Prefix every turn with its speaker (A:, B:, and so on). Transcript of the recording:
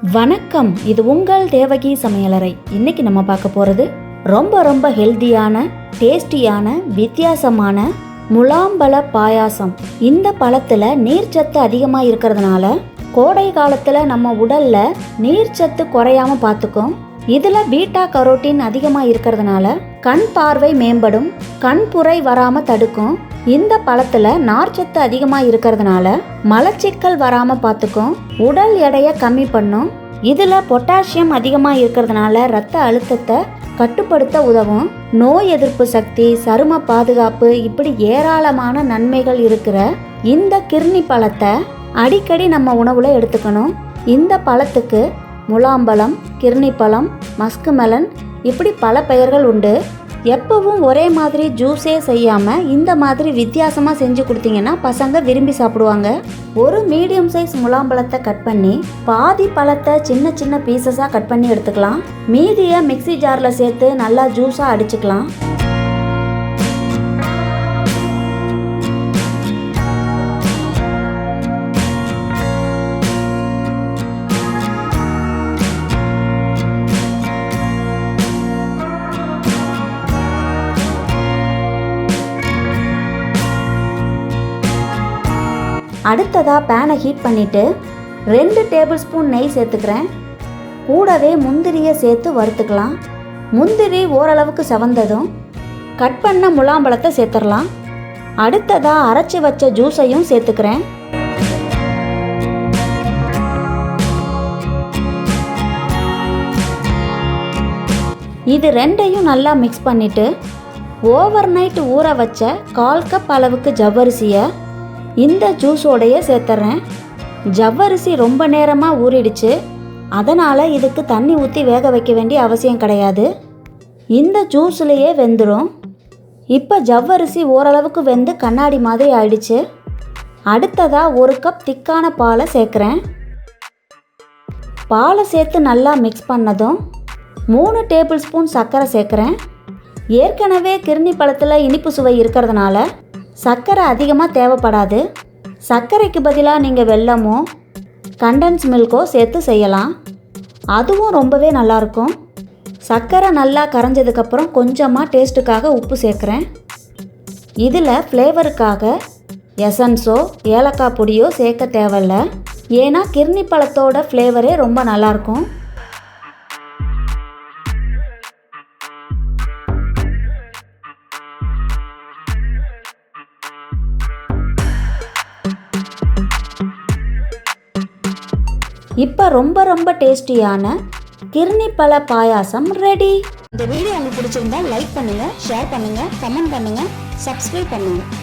A: வணக்கம், இது உங்கள் தேவகி சமையலறை. இன்னைக்கு நம்ம பார்க்க போகிறது ரொம்ப ஹெல்தியான, டேஸ்டியான, வித்தியாசமான முலாம்பழ பாயாசம். இந்த பழத்தில் நீர்ச்சத்து அதிகமாக இருக்கிறதுனால கோடை காலத்தில் நம்ம உடலில் நீர்ச்சத்து குறையாமல் பார்த்துக்கும். இதில் பீட்டா கரோட்டின் அதிகமாக இருக்கிறதுனால கண் பார்வை மேம்படும், கண்புரை வராமல் தடுக்கும். இந்த பழத்தில் நார்ச்சத்து அதிகமாக இருக்கிறதுனால மலச்சிக்கல் வராமல் பார்த்துக்கும், உடல் எடையை கம்மி பண்ணும். இதில் பொட்டாசியம் அதிகமாக இருக்கிறதுனால இரத்த அழுத்தத்தை கட்டுப்படுத்த உதவும். நோய் எதிர்ப்பு சக்தி, சரும பாதுகாப்பு, இப்படி ஏராளமான நன்மைகள் இருக்கிற இந்த கிர்னி பழத்தை அடிக்கடி நம்ம உணவில் எடுத்துக்கணும். இந்த பழத்துக்கு முலாம்பழம், கிர்னி பழம், மஸ்க்மெலன், இப்படி பல பெயர்கள் உண்டு. எப்பவும் ஒரே மாதிரி ஜூஸே செய்யாமல் இந்த மாதிரி வித்தியாசமாக செஞ்சு கொடுத்தீங்கன்னா பசங்க விரும்பி சாப்பிடுவாங்க. ஒரு மீடியம் சைஸ் முலாம்பழத்தை கட் பண்ணி பாதி பழத்தை சின்ன பீசஸாக கட் பண்ணி எடுத்துக்கலாம். மீதியை மிக்ஸி ஜாரில் சேர்த்து நல்லா ஜூஸாக அடிச்சுக்கலாம். அடுத்ததாக பேனை ஹீட் பண்ணிவிட்டு 2 டேபிள் ஸ்பூன் நெய் சேர்த்துக்கிறேன். கூடவே முந்திரியை சேர்த்து வறுத்துக்கலாம். முந்திரி ஓரளவுக்கு செவந்ததும் கட் பண்ண முலாம்பழத்தை சேர்த்துடலாம். அடுத்ததாக அரைச்சி வச்ச ஜூஸையும் சேர்த்துக்கிறேன். இது ரெண்டையும் நல்லா மிக்ஸ் பண்ணிவிட்டு ஓவர் நைட் ஊற வச்ச 1/4 கப் அளவுக்கு ஜவ்வரிசியை இந்த ஜூஸோடைய சேர்த்துறேன். ஜவ்வரிசி ரொம்ப நேரமாக ஊறிடுச்சு, அதனால் இதுக்கு தண்ணி ஊற்றி வேக வைக்க வேண்டிய அவசியம் கிடையாது. இந்த ஜூஸ்லேயே வெந்துடும். இப்போ ஜவ்வரிசி ஓரளவுக்கு வெந்து கண்ணாடி மாதிரி ஆயிடுச்சு. அடுத்ததாக 1 கப் திக்கான பாலை சேர்க்குறேன். பாலை சேர்த்து நல்லா மிக்ஸ் பண்ணதும் 3 டேபிள் ஸ்பூன் சர்க்கரை சேர்க்குறேன். ஏற்கனவே கிர்னி பழத்தில் இனிப்பு சுவை இருக்கிறதுனால சர்க்கரை அதிகமாக தேவைப்படாது. சர்க்கரைக்கு பதிலாக நீங்கள் வெல்லமோ கண்டன்ஸ் மில்கோ சேர்த்து செய்யலாம், அதுவும் ரொம்பவே நல்லாயிருக்கும். சர்க்கரை நல்லா கரைஞ்சதுக்கப்புறம் கொஞ்சமாக டேஸ்ட்டுக்காக உப்பு சேர்க்குறேன். இதில் ஃப்ளேவருக்காக எசன்ஸோ ஏலக்காய் பொடியோ சேர்க்க தேவையில்ல, ஏன்னா கிர்னி பழத்தோட ஃப்ளேவரே ரொம்ப நல்லாயிருக்கும். இப்போ ரொம்ப டேஸ்டியான கிர்னி பழ பாயாசம் ரெடி. இந்த வீடியோ உங்களுக்கு பிடிச்சிருந்தா லைக் பண்ணுங்கள், ஷேர் பண்ணுங்கள், கமெண்ட் பண்ணுங்கள், சப்ஸ்கிரைப் பண்ணுங்கள்.